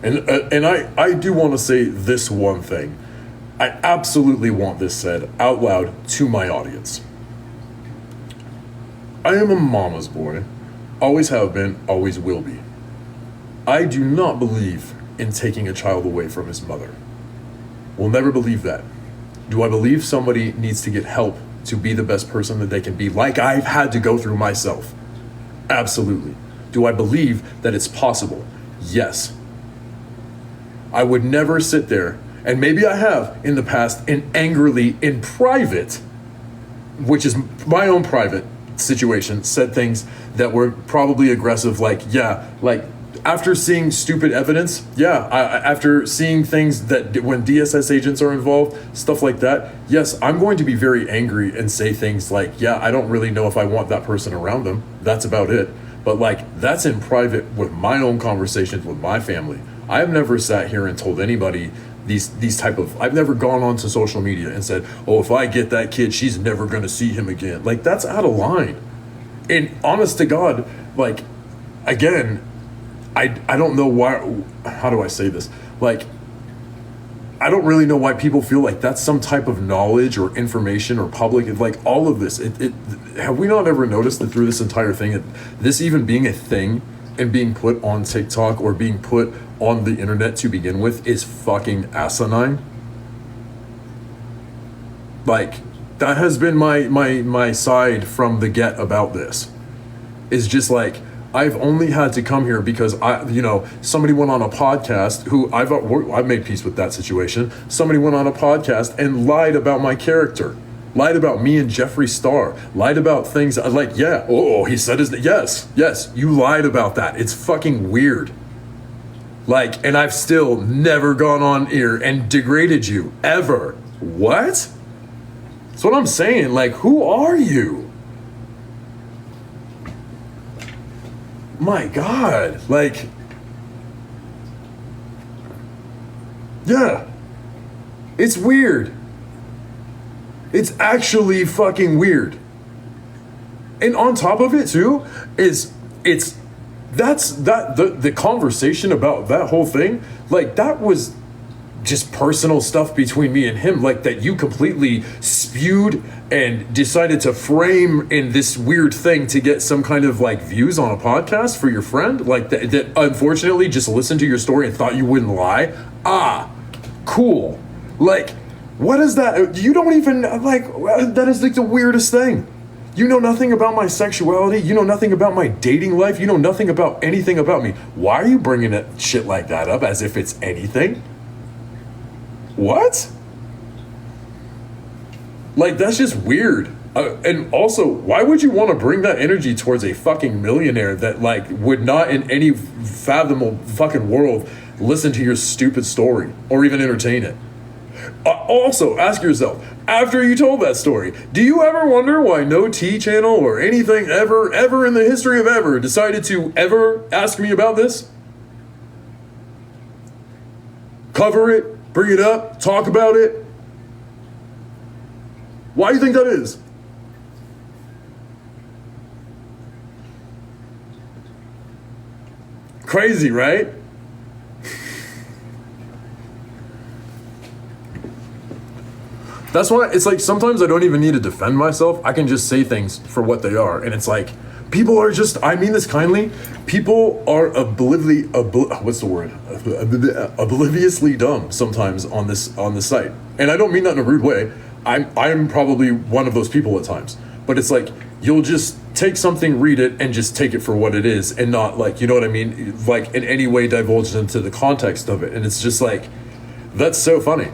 And I do want to say this one thing. I absolutely want this said out loud to my audience. I am a mama's boy, always have been, always will be. I do not believe in taking a child away from his mother. Will never believe that. Do I believe somebody needs to get help to be the best person that they can be, like I've had to go through myself? Absolutely. Do I believe that it's possible? Yes. I would never sit there, and maybe I have in the past, and angrily in private, which is my own private situation, said things that were probably aggressive, like after seeing stupid evidence, after seeing things that when DSS agents are involved, stuff like that, yes, I'm going to be very angry and say things like, I don't really know if I want that person around them. That's about it. But that's in private with my own conversations with my family. I have never sat here and told anybody these type of, I've never gone onto social media and said, oh, if I get that kid, she's never going to see him again. That's out of line. And honest to God, again, I don't know why, how do I say this? I don't really know why people feel like that's some type of knowledge or information or public, all of this. Have we not ever noticed that through this entire thing, this even being a thing and being put on TikTok or being put on the internet to begin with is fucking asinine? That has been my side from the get about this. Is just I've only had to come here because somebody went on a podcast who I've made peace with that situation. Somebody went on a podcast and lied about my character, lied about me and Jeffree Star, lied about things he said yes, you lied about that. It's fucking weird. And I've still never gone on here and degraded you ever. What? That's what I'm saying. Who are you? My God, it's weird. It's actually fucking weird. And on top of it too, the conversation about that whole thing, that was just personal stuff between me and him, that you completely spewed and decided to frame in this weird thing to get some kind of views on a podcast for your friend, that unfortunately just listened to your story and thought you wouldn't lie. Cool. What is that? You don't even that is the weirdest thing. You know nothing about my sexuality. You know nothing about my dating life. You know nothing about anything about me. Why are you bringing shit like that up as if it's anything? What? That's just weird. And also, why would you want to bring that energy towards a fucking millionaire that would not in any fathomable fucking world listen to your stupid story or even entertain it? Also, ask yourself, after you told that story, do you ever wonder why no T channel or anything ever in the history of ever decided to ever ask me about this? Cover it, bring it up, talk about it. Why do you think that is? Crazy, right? That's why it's sometimes I don't even need to defend myself. I can just say things for what they are. And it's people are just, I mean this kindly, people are obliviously dumb sometimes on this site. And I don't mean that in a rude way. I'm probably one of those people at times. But it's you'll just take something, read it, and just take it for what it is and not you know what I mean? In any way divulge into the context of it. And it's just that's so funny.